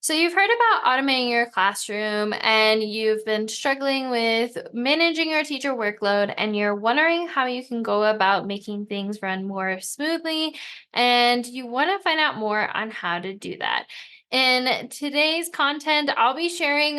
So you've heard about automating your classroom and you've been struggling with managing your teacher workload and you're wondering how you can go about making things run more smoothly and you want to find out more on how to do that. In today's content, I'll be sharing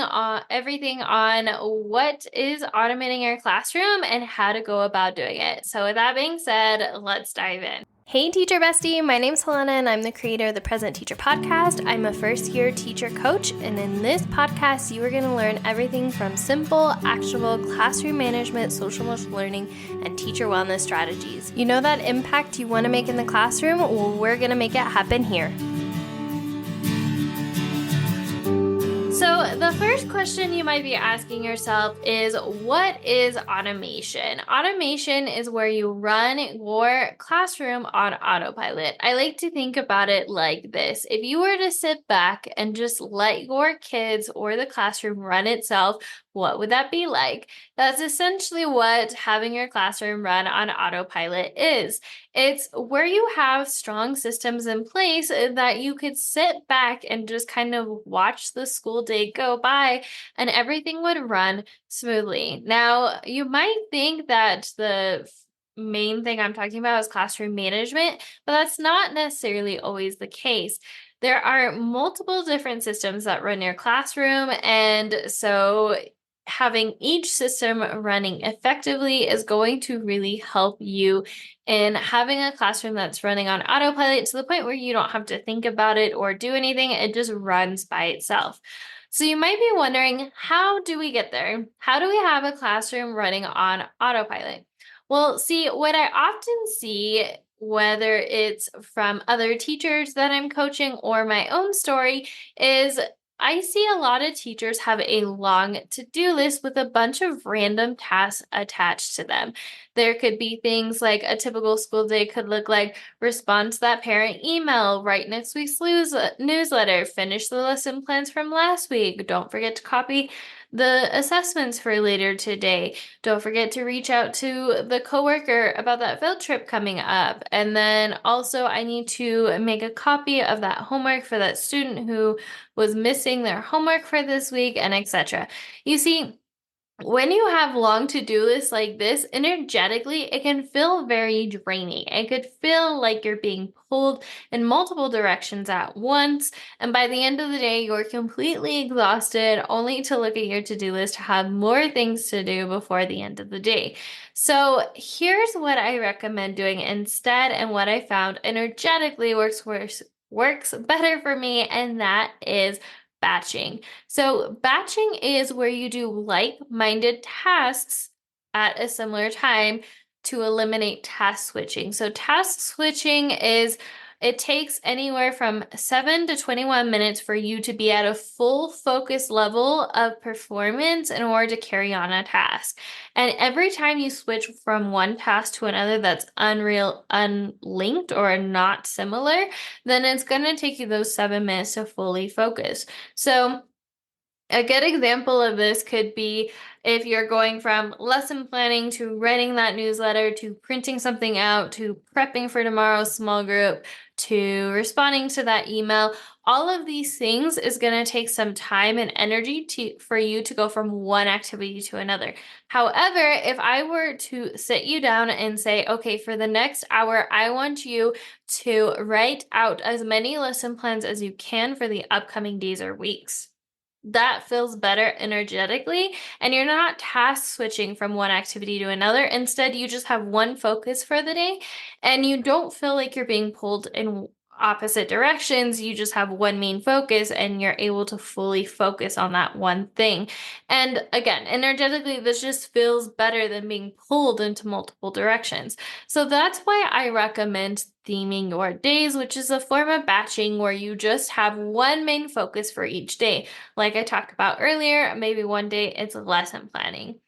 everything on what is automating your classroom and how to go about doing it. So with that being said, let's dive in. Hey, teacher bestie. My name's Helena, and I'm the creator of the Present Teacher Podcast. I'm a first-year teacher coach, and in this podcast, you are going to learn everything from simple, actionable classroom management, social emotional learning, and teacher wellness strategies. You know that impact you want to make in the classroom? Well, we're going to make it happen here. So the first question you might be asking yourself is, what is automation? Automation is where you run your classroom on autopilot. I like to think about it like this. If you were to sit back and just let your kids or the classroom run itself, what would that be like? That's essentially what having your classroom run on autopilot is. It's where you have strong systems in place that you could sit back and just kind of watch the school day go by and everything would run smoothly. Now, you might think that the main thing I'm talking about is classroom management, but that's not necessarily always the case. There are multiple different systems that run your classroom, and so having each system running effectively is going to really help you in having a classroom that's running on autopilot to the point where you don't have to think about it or do anything. It just runs by itself. So you might be wondering, how do we get there? How do we have a classroom running on autopilot? Well, see, what I often see, whether it's from other teachers that I'm coaching or my own story, is I see a lot of teachers have a long to-do list with a bunch of random tasks attached to them. There could be things like a typical school day could look like respond to that parent email, write next week's newsletter, finish the lesson plans from last week. Don't forget to copy the assessments for later today. Don't forget to reach out to the coworker about that field trip coming up. And then also I need to make a copy of that homework for that student who was missing their homework for this week, and etc. You see, when you have long to-do lists like this, energetically, it can feel very draining. It could feel like you're being pulled in multiple directions at once. And by the end of the day, you're completely exhausted, only to look at your to-do list to have more things to do before the end of the day. So here's what I recommend doing instead, and what I found energetically works better for me, and that is batching. So batching is where you do like-minded tasks at a similar time to eliminate task switching. So task switching is, it takes anywhere from 7 to 21 minutes for you to be at a full focus level of performance in order to carry on a task. And every time you switch from one task to another that's unlinked or not similar, then it's going to take you those 7 minutes to fully focus. So a good example of this could be if you're going from lesson planning to writing that newsletter to printing something out to prepping for tomorrow's small group to responding to that email. All of these things is going to take some time and energy for you to go from one activity to another. However, if I were to sit you down and say, okay, for the next hour, I want you to write out as many lesson plans as you can for the upcoming days or weeks, that feels better energetically, and you're not task switching from one activity to another. Instead, you just have one focus for the day, and you don't feel like you're being pulled in opposite directions. You just have one main focus, and you're able to fully focus on that one thing. And again, energetically, this just feels better than being pulled into multiple directions. So that's why I recommend theming your days, which is a form of batching where you just have one main focus for each day. Like I talked about earlier, maybe one day it's lesson planning.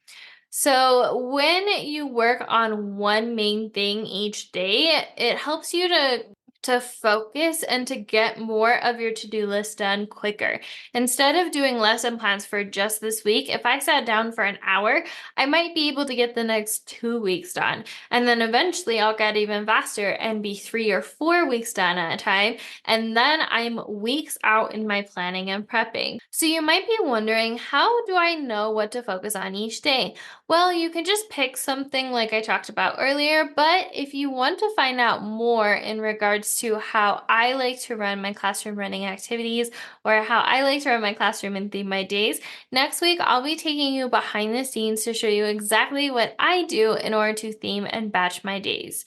So when you work on one main thing each day, it helps you to to focus and to get more of your to-do list done quicker. Instead of doing lesson plans for just this week, if I sat down for an hour, I might be able to get the next 2 weeks done. And then eventually I'll get even faster and be 3 or 4 weeks done at a time. And then I'm weeks out in my planning and prepping. So you might be wondering, how do I know what to focus on each day? Well, you can just pick something like I talked about earlier, but if you want to find out more in regards to how I like to run my classroom running activities or how I like to run my classroom and theme my days, next week I'll be taking you behind the scenes to show you exactly what I do in order to theme and batch my days.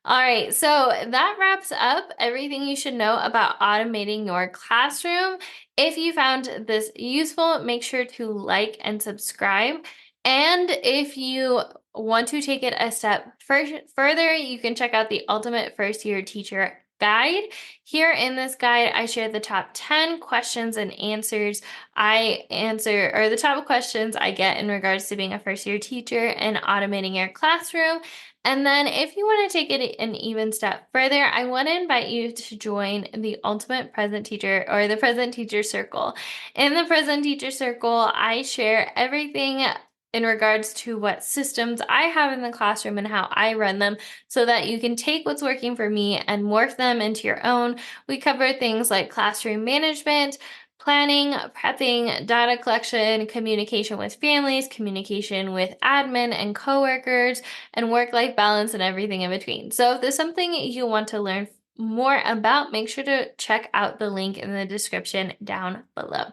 All right, so that wraps up everything you should know about automating your classroom. If you found this useful, make sure to like and subscribe. And if you want to take it a step further, you can check out the Ultimate First Year Teacher Guide. Here in this guide, I share the top 10 questions and answers I answer, or the top questions I get in regards to being a first year teacher and automating your classroom. And then if you want to take it an even step further, I want to invite you to join the Ultimate Present Teacher or the Present Teacher Circle. In the Present Teacher Circle, I share everything in regards to what systems I have in the classroom and how I run them so that you can take what's working for me and morph them into your own. We cover things like classroom management, planning, prepping, data collection, communication with families, communication with admin and coworkers, and work-life balance and everything in between. So if there's something you want to learn more about, make sure to check out the link in the description down below.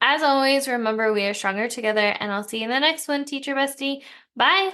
As always, remember we are stronger together, and I'll see you in the next one, Teacher Bestie. Bye!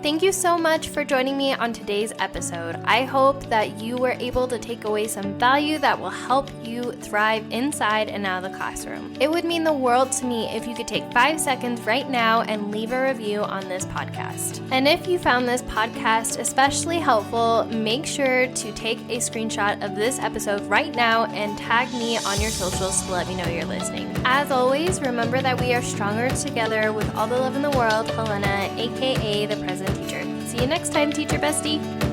Thank you so much for joining me on today's episode. I hope that you were able to take away some value that will help you thrive inside and out of the classroom. It would mean the world to me if you could take 5 seconds right now and leave a review on this podcast. And if you found this podcast especially helpful, make sure to take a screenshot of this episode right now and tag me on your socials to let me know you're listening. As always, remember that we are stronger together. With all the love in the world, Helena, aka the Present Teacher. See you next time, Teacher Bestie.